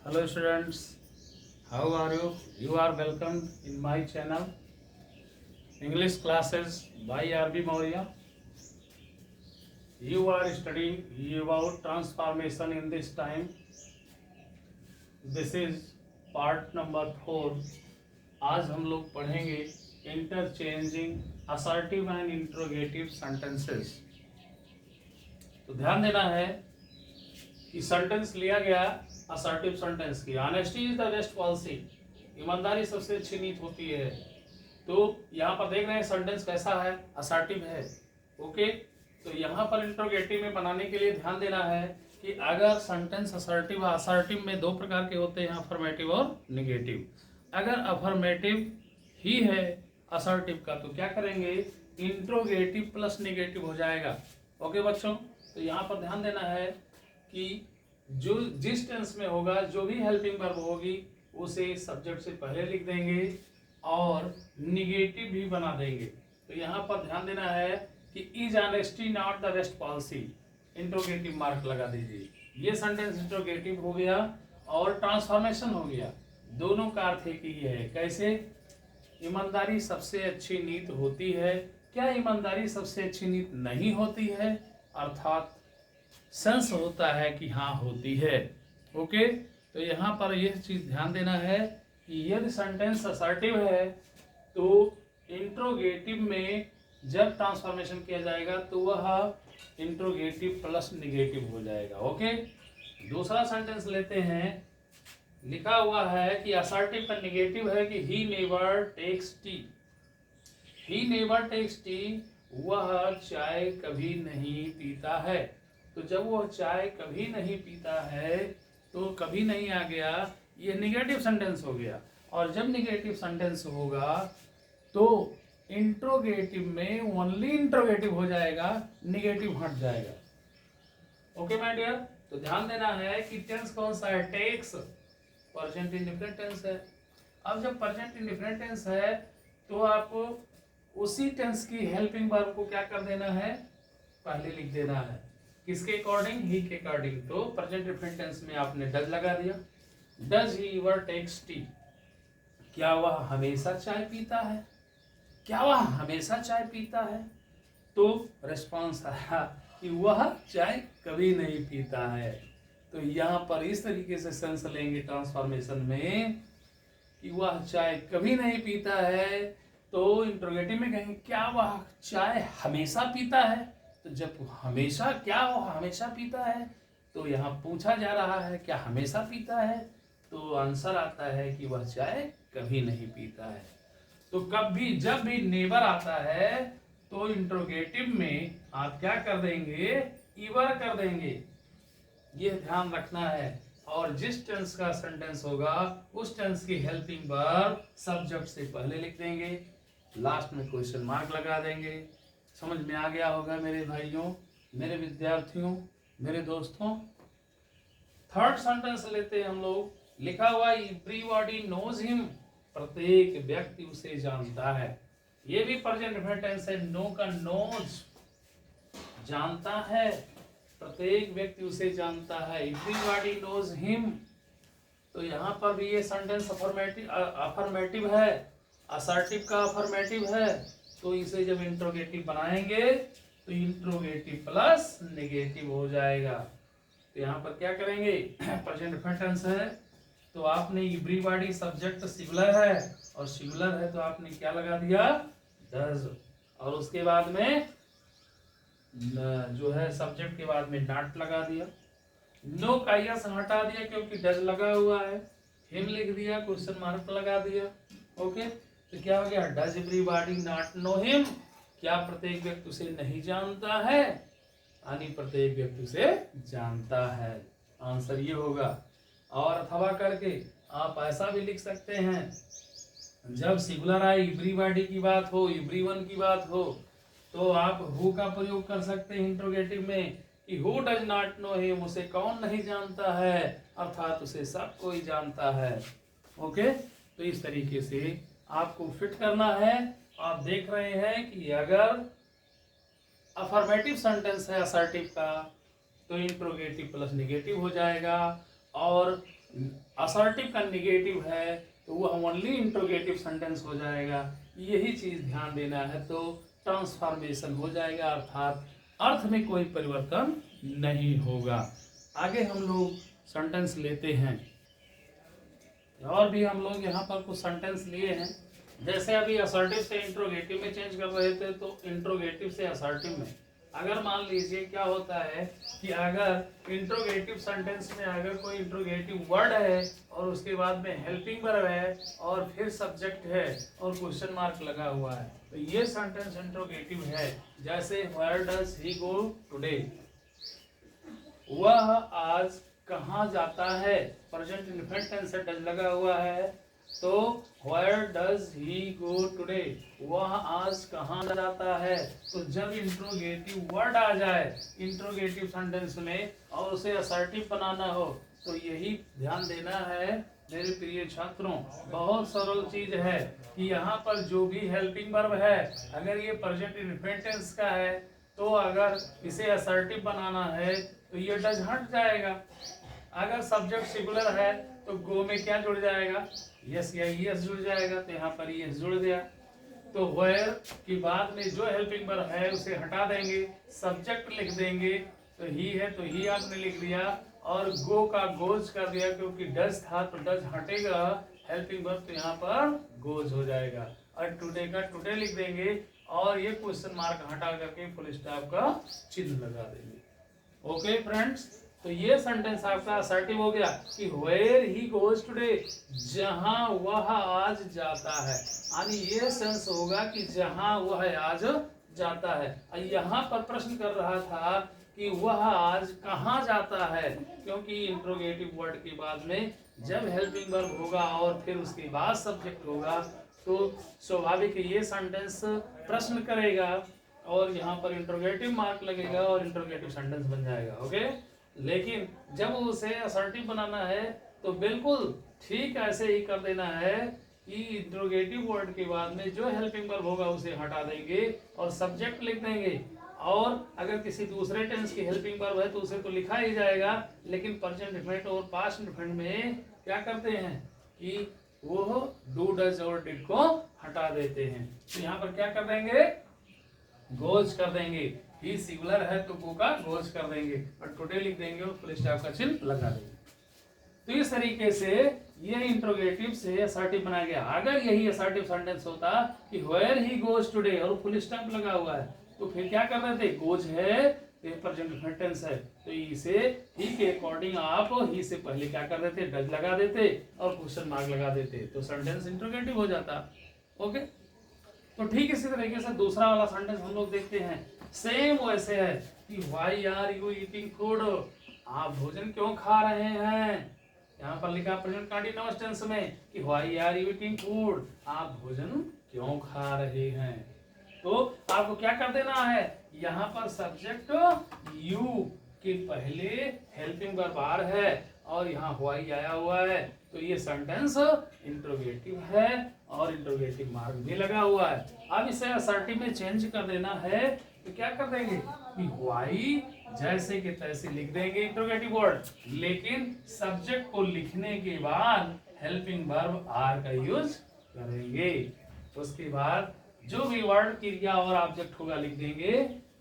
Hello students, how are you? You are welcome in my channel English classes by RB Maurya. You are studying about transformation in this time. This is part number 4. आज हम लोग पढ़ेंगे interchanging assertive and interrogative sentences. तो ध्यान देना है कि sentence लिया गया असर्टिव सेंटेंस की, honesty is the best policy, ईमानदारी सबसे अच्छी नीति होती है। तो यहाँ पर देख रहे हैं सेंटेंस कैसा है, असर्टिव है। ओके, तो यहाँ पर इंट्रोगेटिव में बनाने के लिए ध्यान देना है कि अगर सेंटेंस असर्टिव है, असर्टिव में दो प्रकार के होते हैं, अफर्मेटिव और निगेटिव। अगर अफर्मेटिव ही है असर्टिव का तो क्या करेंगे, इंट्रोगेटिव प्लस निगेटिव हो जाएगा। ओके बच्चों, तो यहाँ पर ध्यान देना है कि जो जिस टेंस में होगा, जो भी हेल्पिंग वर्ब होगी उसे सब्जेक्ट से पहले लिख देंगे और निगेटिव भी बना देंगे। तो यहाँ पर ध्यान देना है कि is honesty not the best policy, interrogative mark लगा दीजिए। ये सेंटेंस इंट्रोगेटिव हो गया और ट्रांसफॉर्मेशन हो गया, दोनों का अर्थ एक ही है। कैसे? ईमानदारी सबसे अच्छी नीति होती है। क्या ईमानदारी सबसे अच्छी नीति नहीं होती है? अर्थात सेंस होता है कि हाँ होती है। ओके, तो यहाँ पर यह चीज ध्यान देना है कि यदि सेंटेंस असर्टिव है तो इंट्रोगेटिव में जब ट्रांसफॉर्मेशन किया जाएगा तो वह इंट्रोगेटिव प्लस निगेटिव हो जाएगा। ओके, दूसरा सेंटेंस लेते हैं। लिखा हुआ है कि असर्टिव का निगेटिव है कि he never takes tea. He never takes tea, वह चाय कभी नहीं पीता है। तो जब वह चाय कभी नहीं पीता है तो कभी नहीं आ गया, ये निगेटिव सेंटेंस हो गया। और जब निगेटिव सेंटेंस होगा तो इंट्रोगेटिव में ओनली इंट्रोगेटिव हो जाएगा, निगेटिव हट जाएगा। ओके माय डियर, तो ध्यान देना है कि टेंस कौन सा है, टेक्स, प्रेजेंट इंडेफिनिट टेंस है। अब जब प्रेजेंट इंडेफिनिट टेंस है तो आपको उसी टेंस की हेल्पिंग वर्ब को क्या कर देना है, पहले लिख देना है। किसके अकॉर्डिंग? ही के अकॉर्डिंग। तो प्रेजेंट इंडेफिनिट टेंस में आपने डज लगा दिया। Does he ever takes tea, क्या वह हमेशा चाय पीता है? क्या वह हमेशा चाय पीता है? तो रिस्पॉन्स आया कि वह चाय कभी नहीं पीता है। तो यहाँ पर इस तरीके से सेंस लेंगे ट्रांसफॉर्मेशन में कि वह चाय कभी नहीं पीता है। तो इंट्रोगेटिव में कहेंगे क्या वह चाय हमेशा पीता है? तो जब हमेशा, क्या वह हमेशा पीता है, तो यहाँ पूछा जा रहा है क्या हमेशा पीता है, तो आंसर आता है कि वह चाय कभी नहीं पीता है। तो कभी जब भी नेवर आता है तो इंट्रोगेटिव में आप क्या कर देंगे, ईवर कर देंगे। यह ध्यान रखना है। और जिस टेंस का सेंटेंस होगा उस टेंस की हेल्पिंग वर्ब सब्जेक्ट से पहले लिख देंगे, लास्ट में क्वेश्चन मार्क लगा देंगे। समझ में आ गया होगा मेरे भाइयों, मेरे विद्यार्थियों, मेरे दोस्तों। थर्ड सेंटेंस लेते हैं हम लोग। लिखा हुआ एवरीबॉडी नोज हिम, प्रत्येक व्यक्ति उसे जानता है। ये भी प्रेजेंट इंडेफिनिट टेंस है। नो का नोज, जानता है, प्रत्येक व्यक्ति उसे जानता है। एवरीबॉडी नोज हिम, तो यहाँ पर भी ये सेंटेंस अफर्मेटिव है, असर्टिव का अफर्मेटिव है। तो इसे जब इंट्रोगेटिव बनाएंगे तो इंट्रोगेटिव प्लस नेगेटिव हो जाएगा। तो यहाँ पर क्या करेंगे, प्रेजेंट इंडेफिनिट टेंस है तो आपने एवरीबॉडी सब्जेक्ट सिंगुलर है और सिंगुलर है तो आपने क्या लगा दिया, डज। और उसके बाद में जो है सब्जेक्ट के बाद में नॉट लगा दिया। नो का यस हटा दिया क्योंकि डज लगा हुआ है। हिम लिख दिया, क्वेश्चन मार्क लगा दिया। ओके, तो क्या हो गया, does everybody not know him, क्या प्रत्येक व्यक्ति उसे नहीं जानता है, यानी प्रत्येक व्यक्ति उसे जानता है। आंसर ये होगा। और अथवा करके आप ऐसा भी लिख सकते हैं, जब सिंगुलर आए, एवरीबॉडी की बात हो, एवरीवन की बात हो, तो आप हु का प्रयोग कर सकते हैं इंट्रोगेटिव में कि who does not know him, उसे कौन नहीं जानता है, अर्थात उसे सब कोई जानता है। ओके, तो इस तरीके से आपको फिट करना है। आप देख रहे हैं कि अगर अफर्मेटिव सेंटेंस है असर्टिव का तो इंट्रोगेटिव प्लस निगेटिव हो जाएगा, और असर्टिव का निगेटिव है तो वो ओनली इंट्रोगेटिव सेंटेंस हो जाएगा। यही चीज ध्यान देना है, तो ट्रांसफॉर्मेशन हो जाएगा, अर्थात अर्थ में कोई परिवर्तन नहीं होगा। आगे हम लोग सेंटेंस लेते हैं, और भी हम लोग यहाँ पर कुछ सेंटेंस लिए हैं। जैसे अभी असर्टिव से इंट्रोगेटिव में चेंज कर रहे थे, तो इंट्रोगेटिव से असर्टिव में अगर मान लीजिए क्या होता है कि अगर इंट्रोगेटिव सेंटेंस में अगर कोई इंट्रोगेटिव वर्ड है और उसके बाद में हेल्पिंग वर्ब है और फिर सब्जेक्ट है और क्वेश्चन मार्क लगा हुआ है, तो ये सेंटेंस इंट्रोगेटिव है। जैसे where does he go today, वह आज कहाँ जाता है, प्रेजेंट इनफिनिट टेंस से डज लगा हुआ है, तो where does he go today, वह आज कहाँ जाता है। तो जब इंट्रोगेटिव वर्ड आ जाए इंट्रोगेटिव सेंटेंस में और उसे असर्टिव बनाना हो, तो यही ध्यान देना है मेरे प्रिय छात्रों। बहुत सरल चीज है कि यहाँ पर जो भी हेल्पिंग वर्ब है, अगर ये प्रेजेंट इनफिनिट टेंस का है, तो अगर इसे असर्टिव बनाना है तो ये डज हट जाएगा। अगर सब्जेक्ट सिंगुलर है तो गो में क्या जुड़ जाएगा, यस या यस जुड़ जाएगा, तो यहाँ पर यस जुड़ गया। तो वेयर के बाद में जो हेल्पिंग वर्ब है उसे हटा देंगे, सब्जेक्ट लिख देंगे, तो ही है तो ही आपने लिख दिया, और गो का गोज कर दिया, क्योंकि डज था तो डज हटेगा हेल्पिंग वर्ब, तो यहाँ पर गोज हो जाएगा। और टुडे का टुडे लिख देंगे और ये क्वेश्चन मार्क हटा करके फुल स्टॉप का चिन्ह लगा देंगे। ओके फ्रेंड्स, तो ये सेंटेंस आपका असर्टिव हो गया कि वेयर ही गोज टुडे, जहां वह आज जाता है। यानी ये सेंस होगा कि जहां वह आज जाता है। यहाँ पर प्रश्न कर रहा था कि वह आज कहाँ जाता है, क्योंकि इंट्रोगेटिव वर्ड के बाद में जब हेल्पिंग वर्ब होगा और फिर उसके बाद सब्जेक्ट होगा, तो स्वाभाविक ये सेंटेंस प्रश्न करेगा और यहाँ पर इंट्रोगेटिव मार्क लगेगा और इंट्रोगेटिव सेंटेंस बन जाएगा। ओके, लेकिन जब उसे असर्टिव बनाना है तो बिल्कुल ठीक ऐसे ही कर देना है कि इंट्रोगेटिव वर्ड के बाद में जो हेल्पिंग वर्ब होगा उसे हटा देंगे और सब्जेक्ट लिख देंगे। और अगर किसी दूसरे टेंस की हेल्पिंग वर्ब है तो उसे तो लिखा ही जाएगा, लेकिन प्रेजेंट इंडेफिनिट और पास्ट इंडेफिनिट में क्या करते हैं कि वो डू डज और डिड को हटा देते हैं। तो यहाँ पर क्या कर देंगे, गोज कर देंगे। ही सिंगुलर है तो गो का गोज कर देंगे और टुडे लिख देंगे और फुल स्टॉप का चिन्ह लगा देंगे। तो इस तरीके से ये इंट्रोगेटिव से असर्टिव बनाया गया। अगर यही असर्टिव सेंटेंस होता कि वेयर ही गोज टुडे और फुल स्टॉप लगा हुआ है, तो फिर क्या कर रहे थे, गोज है तो प्रेजेंट इनफिनिट टेंस है, तो इसे ही के अकॉर्डिंग आप ही से पहले क्या कर देते, डज लगा देते और क्वेश्चन मार्क लगा देते, तो सेंटेंस इंट्रोगेटिव हो जाता। ओके, तो ठीक इसी तरीके से दूसरा वाला सेंटेंस हम लोग देखते हैं। सेम वैसे है कि why are you eating food, आप भोजन क्यों खा रहे हैं। यहाँ पर लिखा प्रेजेंट कंटीन्यूअस टेंस में कि why are you eating food, आप भोजन क्यों खा रहे हैं। तो आपको क्या कर देना है, यहाँ पर सब्जेक्ट यू के पहले हेल्पिंग वर्ब आर है और यहाँ व्हाई आया हुआ है, तो ये सेंटेंस इंट्रोगेटिव है और इंट्रोगेटिव मार्क भी लगा हुआ है। अब इसे असर्टिव में चेंज कर देना है, तो क्या कर देंगे कि व्हाई जैसे कि तैसे लिख देंगे इंट्रोगेटिव वर्ड, लेकिन सब्जेक्ट को लिखने के बाद हेल्पिंग वर्ब आर का यूज करेंगे। उसके बाद जो भी वर्ड, क्रिया और ऑब्जेक्ट होगा लिख देंगे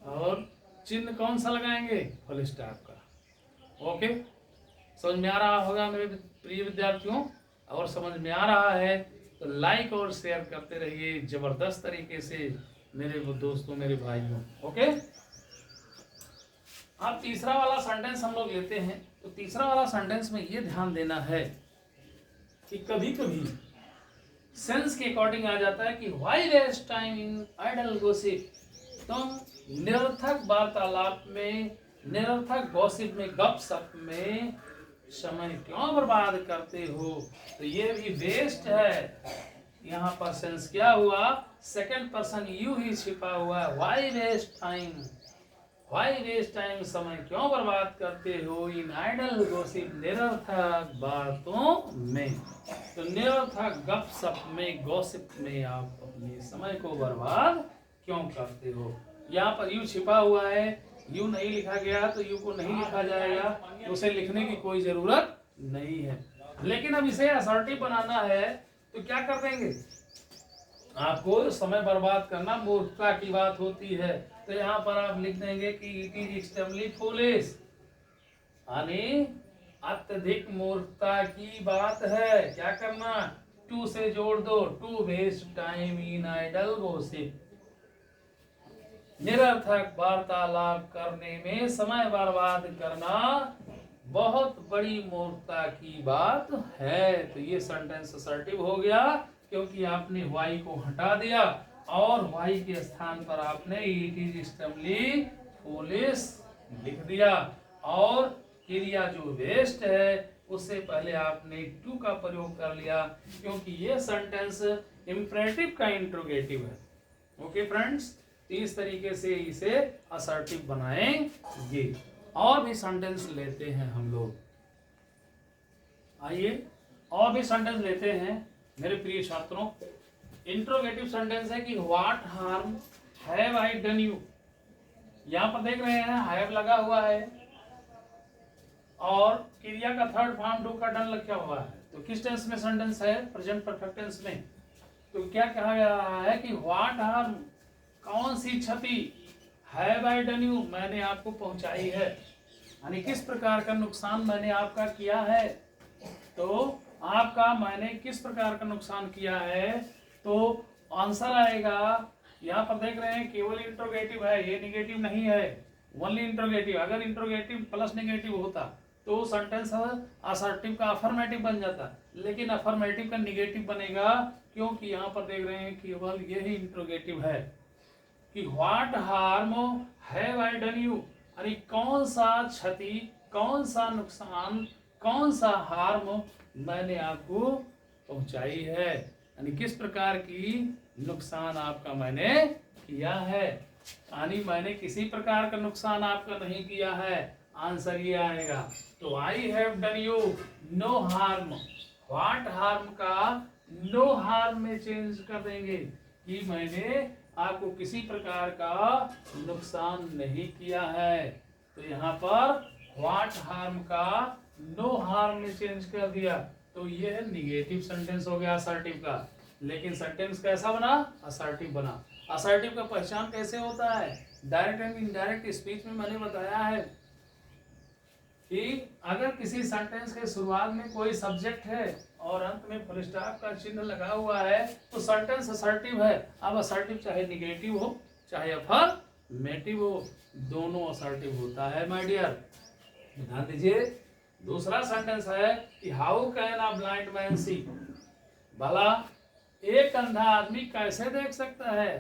और चिन्ह कौन सा लगाएंगे, फुल स्टॉप का। ओके, समझ में आ रहा होगा मेरे प्रिय विद्यार्थियों, और समझ में आ रहा है तो लाइक और शेयर करते रहिए जबरदस्त तरीके से मेरे दोस्तों, मेरे भाइयों। ओके, अब तीसरा वाला सेंटेंस हम लोग लेते हैं। तो तीसरा वाला सेंटेंस में ये ध्यान देना है कि कभी कभी सेंस के अकॉर्डिंग आ जाता है कि why waste time in idle gossip, तुम निरर्थक वार्तालाप में, निरर्थक गॉसिप में, गपशप में समय क्यों बर्बाद करते हो। तो ये भी वेस्ट है। यहाँ पर सेंस क्या हुआ, सेकंड पर्सन यू ही छिपा हुआ है। Why waste time, why waste time, समय क्यों बर्बाद करते हो, इन आइडल गॉसिप, निरर्थक बातों में। तो निरर्थक गपशप में, गॉसिप में आप अपने समय को बर्बाद क्यों करते हो। यहाँ पर यू छिपा हुआ है, यू नहीं लिखा गया तो यू को नहीं लिखा जाएगा, तो उसे लिखने की कोई जरूरत नहीं है। लेकिन अब इसे असर्टिव बनाना है तो क्या कर देंगे, आपको समय बर्बाद करना मूर्खता की बात होती है। तो यहाँ पर आप लिख देंगे कि इट इज एक्सट्रीमली फूलिश, यानी अत्यधिक मूर्खता की बात है। क्या करना, टू से जोड़ दो, to waste time in idle gossip, निरर्थक वार्तालाप करने में समय बर्बाद करना बहुत बड़ी मूर्खता की बात है। तो ये सेंटेंस असर्टिव हो गया क्योंकि आपने वाई को हटा दिया और वाई के स्थान पर आपने इट इज एक्सट्रीमली फूलिश लिख दिया, और क्रिया जो वेस्ट है उससे पहले आपने टू का प्रयोग कर लिया क्योंकि ये सेंटेंस इंपरेटिव का इंट्रोगेटिव है। ओके फ्रेंड्स, इस तरीके से इसे असर्टिव बनाएंगे। और भी सेंटेंस लेते हैं हम लोग, आइए और भी सेंटेंस लेते हैं मेरे प्रिय छात्रों। इंट्रोगेटिव सेंटेंस है कि what harm have I done you. यहां पर देख रहे हैं हैव लगा हुआ है और क्रिया का थर्ड फॉर्म डू का डन लिखा हुआ है। तो किस टेंस में सेंटेंस है, प्रेजेंट परफेक्ट टेंस में। तो क्या कहा जा रहा है कि व्हाट हार्म, कौन सी क्षति, हैव आई डन यू, मैंने आपको पहुंचाई है, यानी किस प्रकार का नुकसान मैंने आपका किया है। तो आपका मैंने किस प्रकार का नुकसान किया है, तो आंसर आएगा, यहाँ पर देख रहे हैं केवल इंट्रोगेटिव है, ये निगेटिव नहीं है, ओनली इंट्रोगेटिव। अगर इंट्रोगेटिव प्लस निगेटिव होता तो सेंटेंस असर्टिव का अफर्मेटिव बन जाता, लेकिन अफर्मेटिव का निगेटिव बनेगा क्योंकि यहाँ पर देख रहे हैं केवल यही इंट्रोगेटिव है कि what harm have I done you, यानी कौन सा क्षति, कौन सा नुकसान, कौन सा हार्म मैंने आपको पहुंचाई है, यानी किस प्रकार की नुकसान आपका मैंने किया है। यानी मैंने किसी प्रकार का नुकसान आपका नहीं किया है, आंसर ये आएगा। तो I have done you know harm, what harm का नो हार्म में चेंज कर देंगे कि मैंने आपको किसी प्रकार का नुकसान नहीं किया है। तो यहाँ पर व्हाट हार्म का नो हार्म में चेंज कर दिया, तो ये है निगेटिव सेंटेंस हो गया असर्टिव का। लेकिन सेंटेंस कैसा बना, असर्टिव बना। असर्टिव का पहचान कैसे होता है, डायरेक्ट एंड इनडायरेक्ट स्पीच में मैंने बताया है कि अगर किसी सेंटेंस के शुरुआत में कोई सब्जेक्ट है और अंत में फुल स्टॉप का चिन्ह लगा हुआ है तो सेंटेंस असर्टिव है। अब असर्टिव चाहे निगेटिव हो चाहे अफर्मेटिव हो, दोनों असर्टिव होता है माय डियर। ध्यान दीजिए, दूसरा सेंटेंस है कि how can a blind man see, भला एक अंधा आदमी कैसे देख सकता है।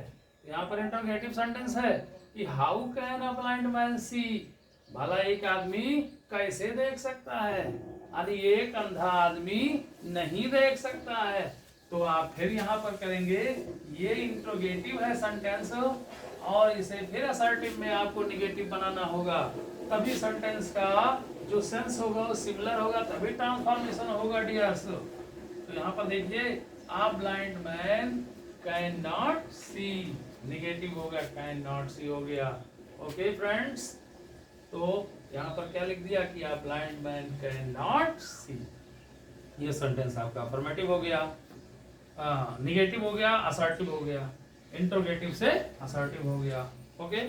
यहाँ पर इंटरोगेटिव सेंटेंस है कि how can a blind man see, भला एक आदमी कैसे देख सकता है, यानी एक अंधा आदमी नहीं देख सकता है। तो आप फिर यहाँ पर करेंगे, ये इंट्रोगेटिव है सेंटेंस और इसे फिर असर्टिव में आपको निगेटिव बनाना होगा, तभी सेंटेंस का जो सेंस होगा वो सिमिलर होगा, तभी ट्रांसफॉर्मेशन होगा डियर्स। तो यहाँ पर देखिए, a blind man can not see, negative हो गया, कैन नॉट सी हो गया। ओके फ्रेंड्स, तो यहाँ पर क्या लिख दिया कि आ ब्लाइंड मैन कैन नॉट सी, ये सेंटेंस आपका अफर्मेटिव हो गया, निगेटिव हो गया, असर्टिव हो गया, इंट्रोगेटिव से असर्टिव हो गया। ओके,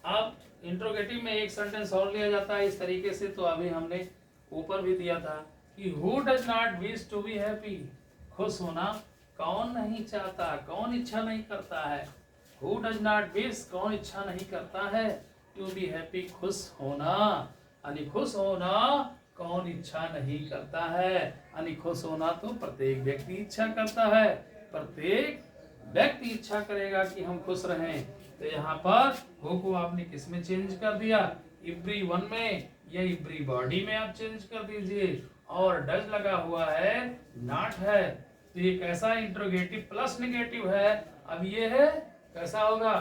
अब इंट्रोगेटिव में एक सेंटेंस और लिया जाता है इस तरीके से, तो अभी हमने ऊपर भी दिया था कि who does not wish to be happy, खुश होना कौन नहीं चाहता, कौन इच्छा नहीं करता है। हु डज नॉट विश, कौन इच्छा नहीं करता है, टू बी हैप्पी, खुश होना, यानी खुश होना कौन इच्छा नहीं करता है, यानी खुश होना तो प्रत्येक व्यक्ति इच्छा करता है, प्रत्येक व्यक्ति इच्छा करेगा कि हम खुश रहें। तो यहाँ पर हो को आपने किस में चेंज कर दिया, एवरी वन में या एवरी बॉडी में आप चेंज कर दीजिए, और डज लगा हुआ है, नॉट है, तो ये कैसा इंट्रोगेटिव प्लस निगेटिव है। अब ये है कैसा होगा,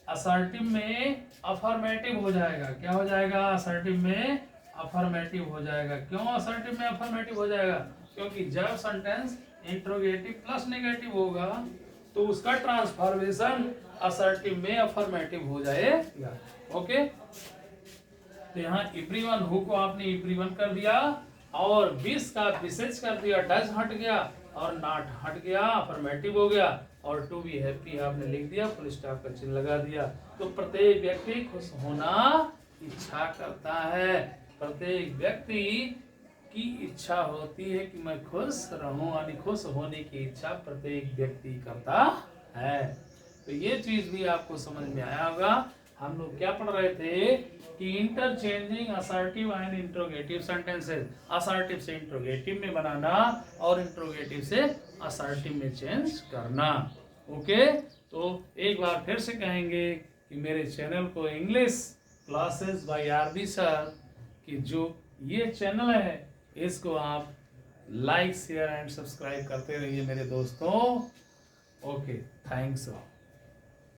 असर्टिव में अफर्मेटिव हो जाएगा। क्या हो जाएगा, असर्टिव में अफर्मेटिव हो जाएगा। क्यों असर्टिव में अफर्मेटिव हो जाएगा, क्योंकि जब सेंटेंस इंट्रोगेटिव प्लस नेगेटिव होगा तो उसका ट्रांसफॉर्मेशन असर्टिव में अफर्मेटिव हो जाएगा। ओके, तो यहाँ एवरीवन, हु को आपने एवरीवन कर दिया और विश का विशेष कर दिया, डज हट गया और नॉट हट गया, अफर्मेटिव हो गया, और टू बी हैप्पी आपने लिख दिया, फुल स्टॉप का चिन्ह लगा दिया। तो प्रत्येक व्यक्ति खुश होना इच्छा करता है, प्रत्येक व्यक्ति की इच्छा होती है कि मैं खुश रहूं, यानी खुश होने की इच्छा प्रत्येक व्यक्ति करता है। तो ये चीज भी आपको समझ में आया होगा। हम लोग क्या पढ़ रहे थे कि interchanging assertive and interrogative sentences, assertive से इंट्रोगेटिव में बनाना और इंट्रोगेटिव से असर्टिव में चेंज करना। ओके, तो एक बार फिर से कहेंगे कि मेरे चैनल को English classes by RB sir की जो ये चैनल है इसको आप लाइक शेयर एंड सब्सक्राइब करते रहिए मेरे दोस्तों। Okay, thanks.